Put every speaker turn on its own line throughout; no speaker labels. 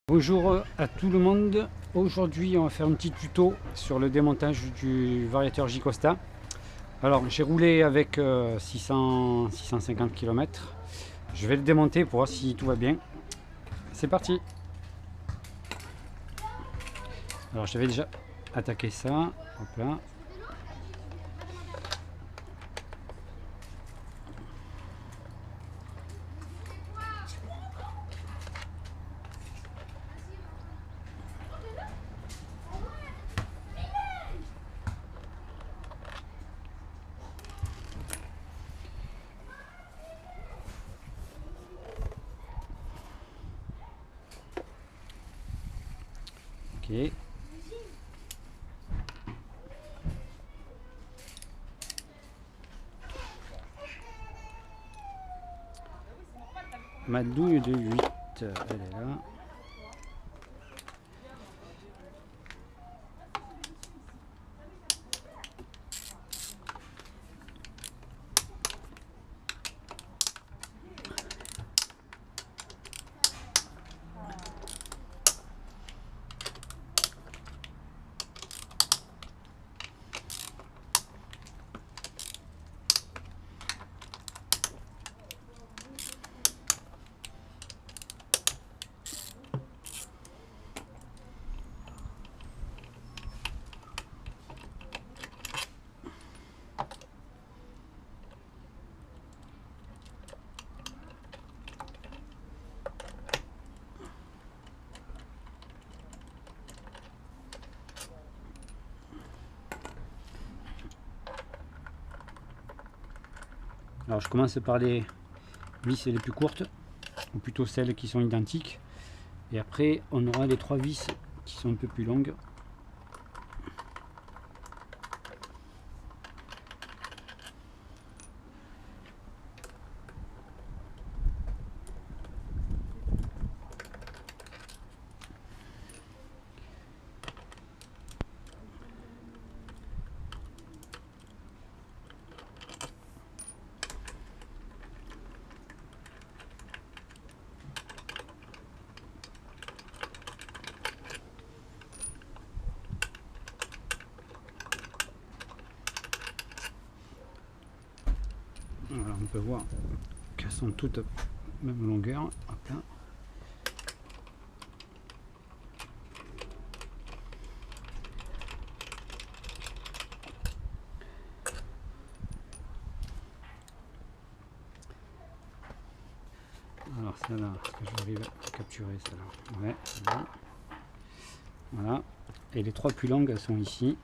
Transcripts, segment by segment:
Bonjour à tout le monde. Aujourd'hui on va faire un petit tuto sur le démontage du variateur J-Costa. Alors j'ai roulé avec 650 km. Je vais le démonter pour voir si tout va bien. C'est parti. Alors j'avais déjà attaqué ça. Hop là. Ok. Ma douille de 8, elle est là. Alors je commence par les vis les plus courtes, ou plutôt celles qui sont identiques. Et après on aura les 3 vis qui sont un peu plus longues. Voilà, on peut voir qu'elles sont toutes même longueur. Hop là. Alors celle-là, est-ce que j'arrive à capturer celle-là? Ouais, c'est bon. Voilà. Et les 3 plus longues, elles sont ici.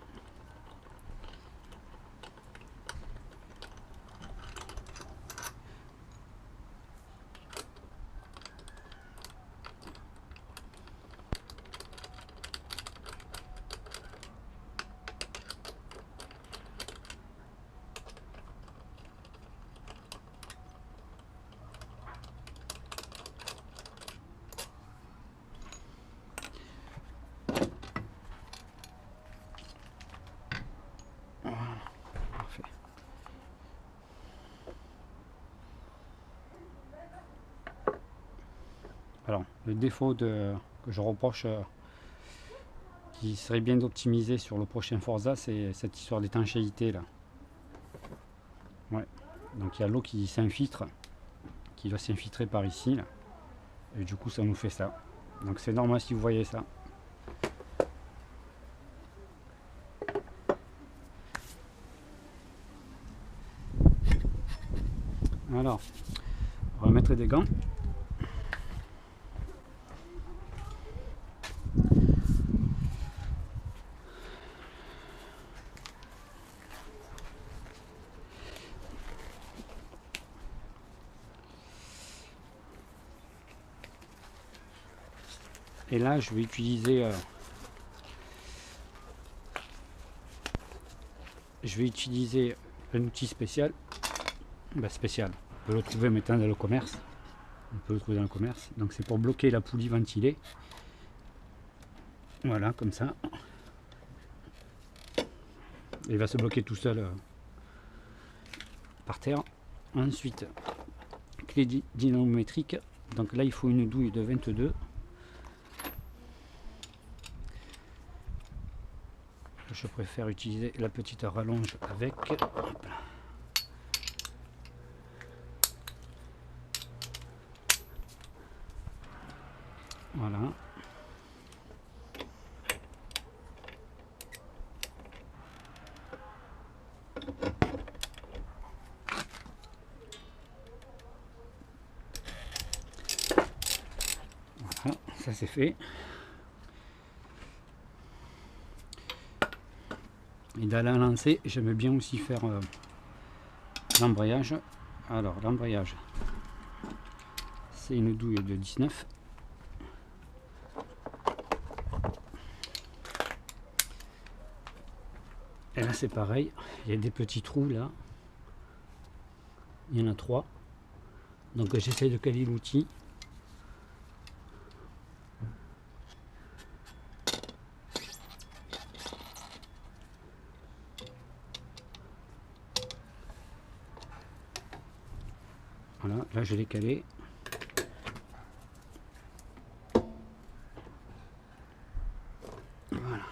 Alors, le défaut que je reproche, qui serait bien d'optimiser sur le prochain Forza, c'est cette histoire d'étanchéité là. Ouais. Donc il y a l'eau qui s'infiltre, qui doit s'infiltrer par ici là. Et du coup ça nous fait ça. Donc c'est normal si vous voyez ça. Alors, on va mettre des gants. Et là, je vais utiliser un outil spécial. Spécial. On peut le trouver maintenant dans le commerce. On peut le trouver dans le commerce. Donc c'est pour bloquer la poulie ventilée. Voilà, comme ça. Il va se bloquer tout seul par terre. Ensuite, clé dynamométrique. Donc là, il faut une douille de 22. je préfère utiliser la petite rallonge avec. Hop là. Voilà. Voilà, ça c'est fait. Et dans la lancée, j'aime bien aussi faire l'embrayage. Alors l'embrayage, c'est une douille de 19. Et là c'est pareil, il y a des petits trous là. Il y en a 3. Donc j'essaie de caler l'outil. Voilà, là je l'ai calé. Voilà.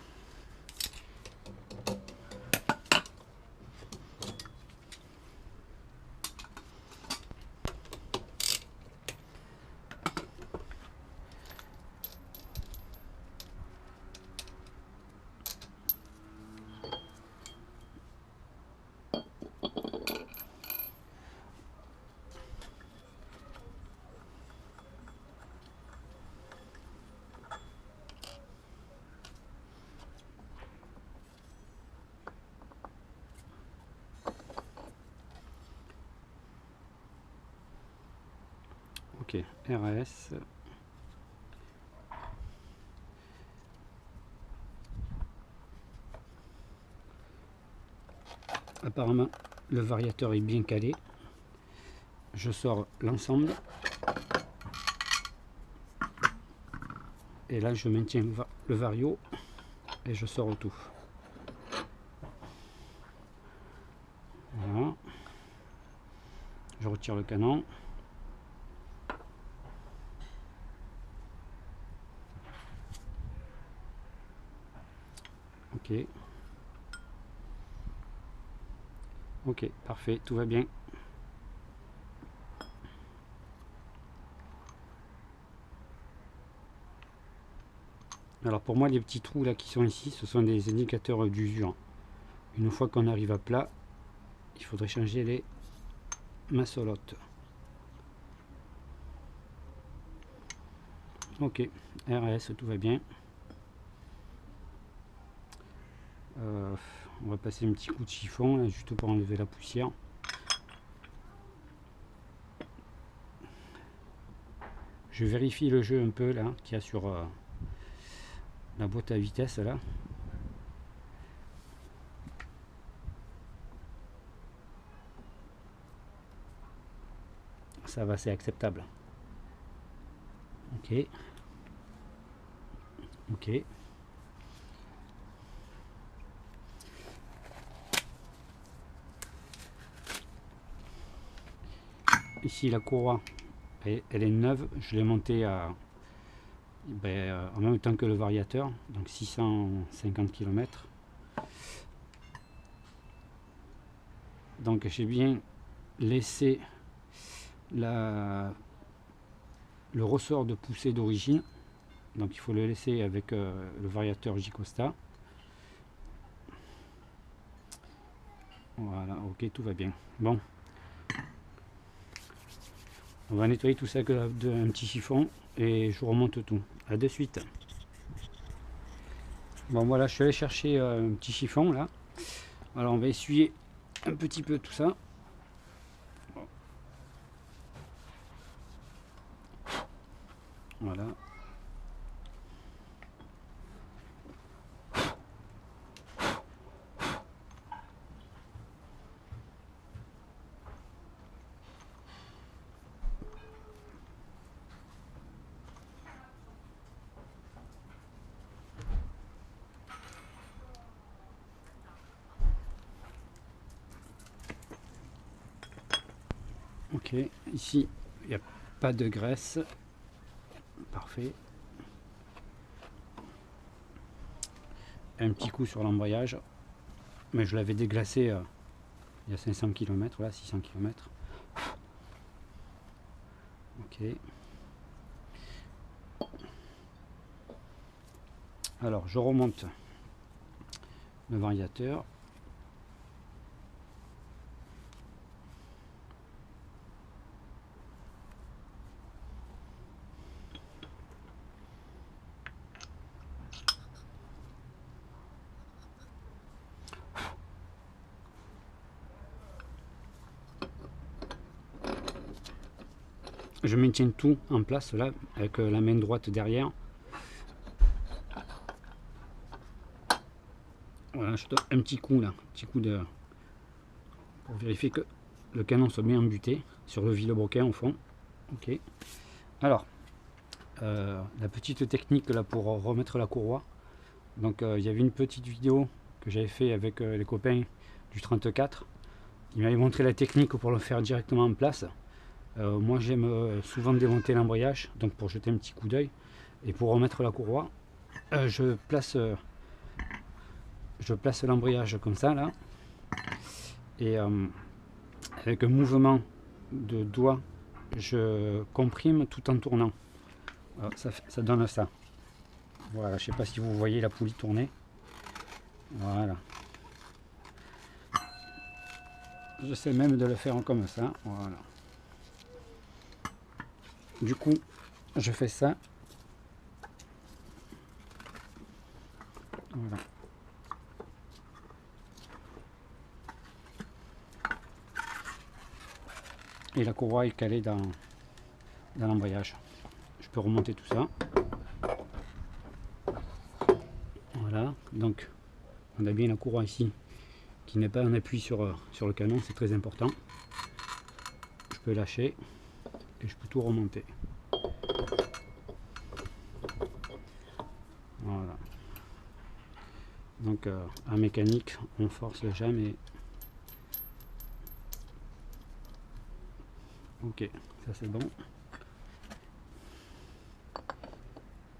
Ok, RAS. Apparemment, le variateur est bien calé. Je sors l'ensemble. Et là, je maintiens le vario et je sors tout. Voilà. Je retire le canon. Ok. Ok, parfait, tout va bien. Alors pour moi, les petits trous là qui sont ici, ce sont des indicateurs d'usure. Une fois qu'on arrive à plat, il faudrait changer les massolotes. Ok, RS, tout va bien. On va passer un petit coup de chiffon là, juste pour enlever la poussière. Je vérifie le jeu un peu là qu'il y a sur la boîte à vitesse là. Ça va, c'est acceptable. Ok. Ok. Ici la courroie, elle est neuve, je l'ai montée à, en même temps que le variateur, donc 650 km. Donc j'ai bien laissé le ressort de poussée d'origine, donc il faut le laisser avec le variateur J-Costa. Voilà, ok, tout va bien. Bon, on va nettoyer tout ça avec un petit chiffon et je remonte tout. À de suite. Bon voilà, je suis allé chercher un petit chiffon là. Alors on va essuyer un petit peu tout ça. Voilà. Ok, ici il n'y a pas de graisse. Parfait. un petit coup sur l'embrayage, mais je l'avais déglacé il y a 500 km, là 600 km. Ok. Alors je remonte le variateur. Je maintiens tout en place là avec la main droite derrière. Voilà, je donne un petit coup là, pour vérifier que le canon soit bien embuté sur le vilebrequin au fond. Ok. Alors, la petite technique là pour remettre la courroie. Donc il y avait une petite vidéo que j'avais fait avec les copains du 34. Ils m'avaient montré la technique pour le faire directement en place. Moi j'aime souvent démonter l'embrayage, donc pour jeter un petit coup d'œil. Et pour remettre la courroie, je place l'embrayage comme ça là. Et avec un mouvement de doigt, je comprime tout en tournant. Ça donne ça. Voilà, je sais pas si vous voyez la poulie tourner. Voilà. J'essaie même de le faire comme ça. Voilà. Du coup, je fais ça. Voilà. Et la courroie est calée dans l'embrayage. Je peux remonter tout ça. Voilà, donc on a bien la courroie ici qui n'est pas un appui sur le canon, c'est très important. Je peux lâcher et je peux tout remonter. Voilà. Donc en mécanique, on force jamais. Ok, ça c'est bon.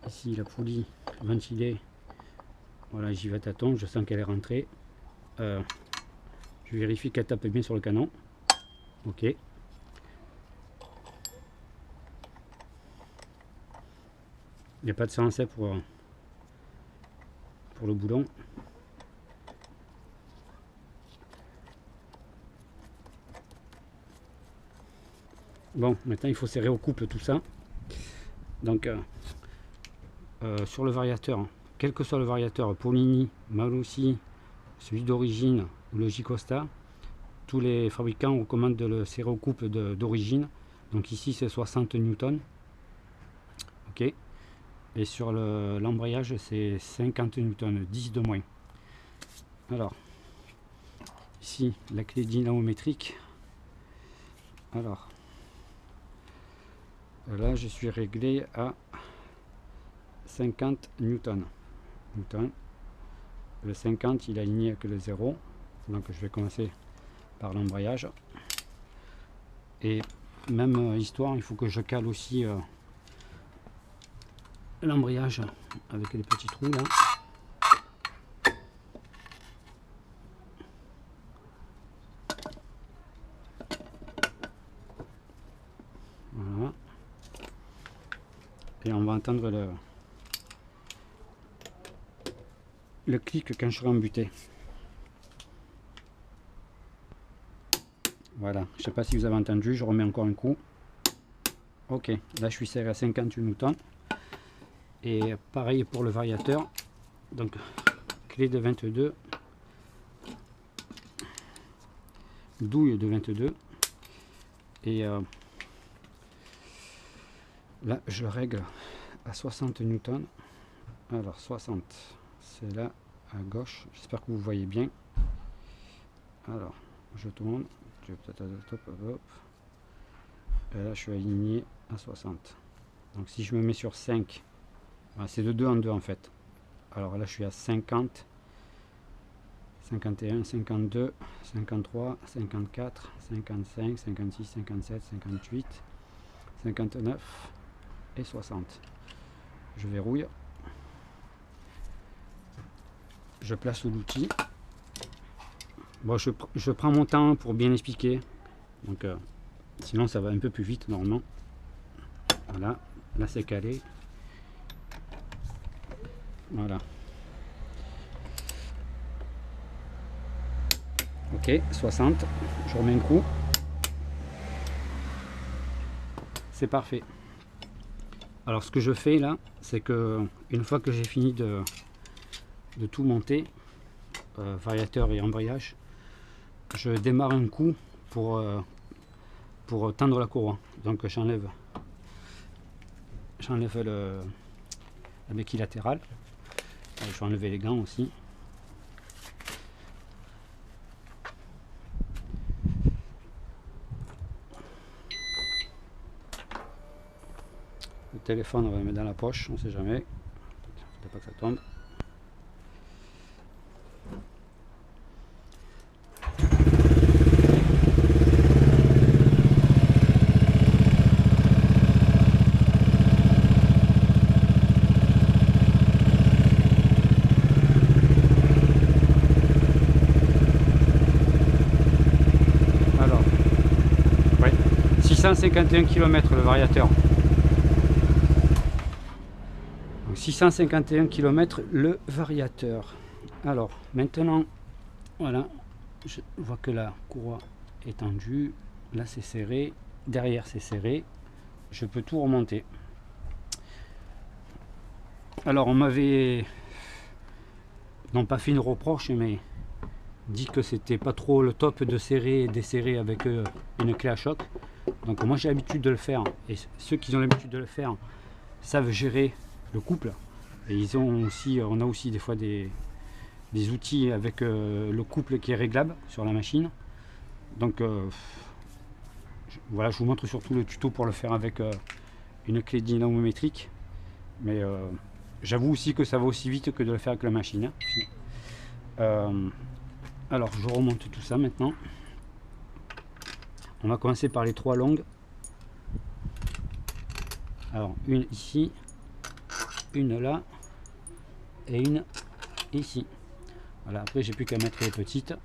Ici la poulie ventilée, voilà, j'y vais à tâtons, je sens qu'elle est rentrée. Je vérifie qu'elle tape bien sur le canon. Ok. Il n'y a pas de sensei pour le boulon. Bon, maintenant il faut serrer au couple tout ça. Donc sur le variateur, quel que soit le variateur, Polini, Malossi, celui d'origine ou le J-Costa, tous les fabricants recommandent de le serrer au couple d'origine. Donc ici c'est 60 Newton. Ok. Et sur l'embrayage c'est 50 Newton, 10 de moins. Alors, ici la clé dynamométrique. Alors, là je suis réglé à 50 Newton. Le 50 il est aligné avec le 0. Donc je vais commencer par l'embrayage. Et même histoire, il faut que je cale aussi l'embrayage avec les petits trous là. Voilà. Et on va entendre le clic quand je serai embuté. Voilà, je sais pas si vous avez entendu, je remets encore un coup. Ok, là je suis serré à 50 Newton. Et pareil pour le variateur. Donc clé de 22, douille de 22. Et là je le règle à 60 Newton. Alors 60, c'est là à gauche. J'espère que vous voyez bien. Alors je tourne. Et là je suis aligné à 60. Donc si je me mets sur 5, c'est de 2 en 2 en fait. Alors là je suis à 50, 51, 52, 53, 54, 55, 56, 57, 58, 59 et 60. Je verrouille. je place l'outil. Bon, je prends mon temps pour bien expliquer, donc sinon ça va un peu plus vite normalement. Voilà, là c'est calé. Voilà. Ok, 60, je remets un coup. C'est parfait. Alors ce que je fais là, c'est que une fois que j'ai fini de tout monter, variateur et embrayage, je démarre un coup pour tendre la courroie. Donc j'enlève la béquille latérale. Je vais enlever les gants aussi. Le téléphone, on va le mettre dans la poche, on ne sait jamais. Faut pas que ça tombe. Alors, ouais, 651 km le variateur. 651 km le variateur. Alors maintenant, voilà, je vois que la courroie est tendue, là c'est serré, derrière c'est serré, je peux tout remonter. Alors on m'avait non pas fait une reproche, mais dit que c'était pas trop le top de serrer et desserrer avec une clé à choc. Donc moi j'ai l'habitude de le faire, et ceux qui ont l'habitude de le faire savent gérer le couple. Et ils ont aussi, on a aussi des fois des outils avec le couple qui est réglable sur la machine. Donc voilà, je vous montre surtout le tuto pour le faire avec une clé dynamométrique. Mais j'avoue aussi que ça va aussi vite que de le faire avec la machine. Alors je remonte tout ça maintenant. On va commencer par les trois longues. Alors une ici, une là et une ici. Voilà, après j'ai plus qu'à mettre les petites.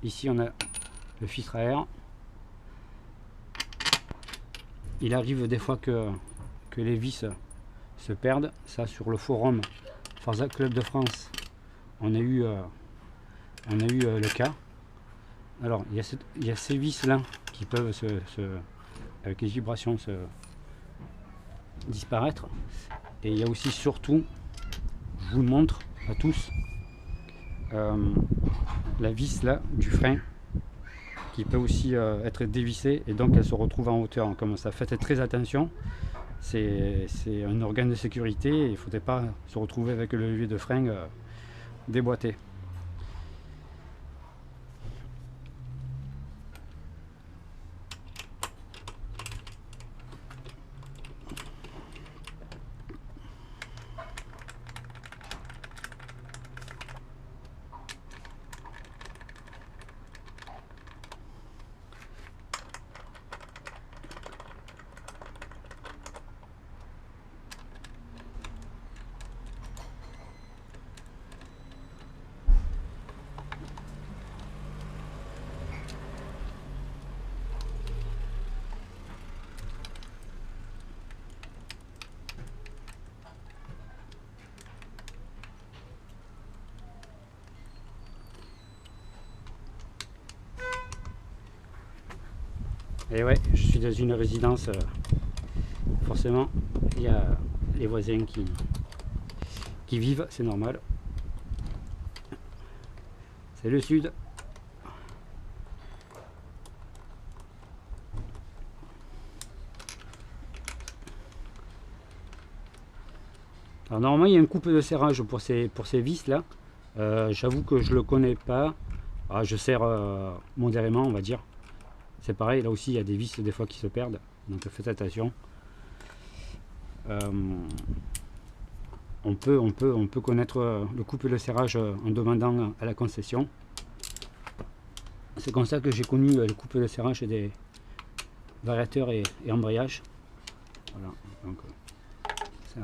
Ici on a le filtre à air. Il arrive des fois que les vis se perdent. Ça, sur le forum Forza Club de France, on a eu le cas. Alors il y a ces vis là qui peuvent avec les vibrations disparaître, et il y a aussi, surtout, je vous le montre à tous, la vis là du frein qui peut aussi être dévissée, et donc elle se retrouve en hauteur. Comme ça, faites très attention, c'est un organe de sécurité, il ne faudrait pas se retrouver avec le levier de frein déboîté. Et ouais, je suis dans une résidence, forcément, il y a les voisins qui vivent, c'est normal. C'est le sud. Alors normalement il y a un couple de serrage pour ces vis là. J'avoue que je le connais pas. Alors, je serre modérément, on va dire. C'est pareil, là aussi il y a des vis des fois qui se perdent, donc faites attention. On peut connaître le couple de serrage en demandant à la concession. C'est comme ça que j'ai connu le couple de serrage variateur et embrayage. Voilà, donc ça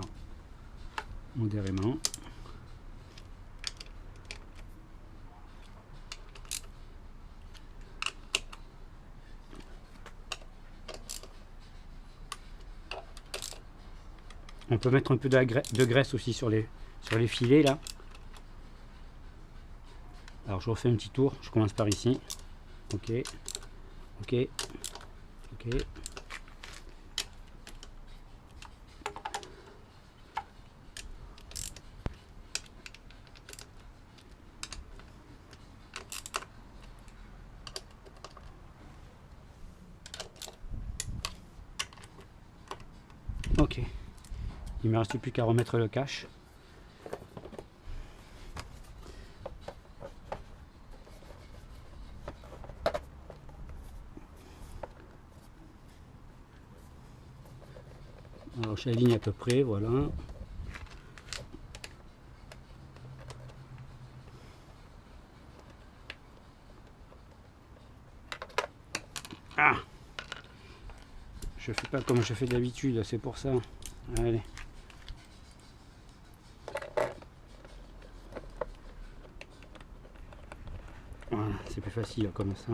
modérément. On peut mettre un peu de graisse aussi sur les filets là. Alors je refais un petit tour, je commence par ici. Ok, ok, ok. Ok, il me reste plus qu'à remettre le cache. Alors j'aligne à peu près, voilà. Ah, je fais pas comme je fais d'habitude, c'est pour ça. Allez. Voilà, c'est plus facile comme ça.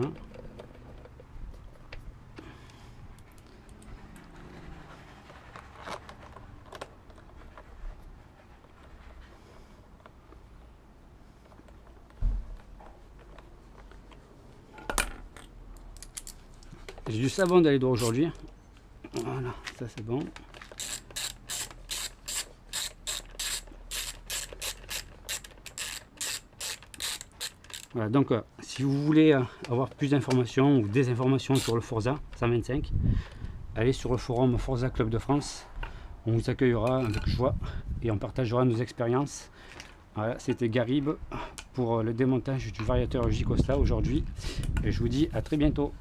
J'ai du savon d'aller droit aujourd'hui. Voilà, ça c'est bon. Voilà, donc si vous voulez avoir plus d'informations ou des informations sur le Forza 125, allez sur le forum Forza Club de France. On vous accueillera avec joie et on partagera nos expériences. Voilà, c'était Garib pour le démontage du variateur Jikosta aujourd'hui. Et je vous dis à très bientôt.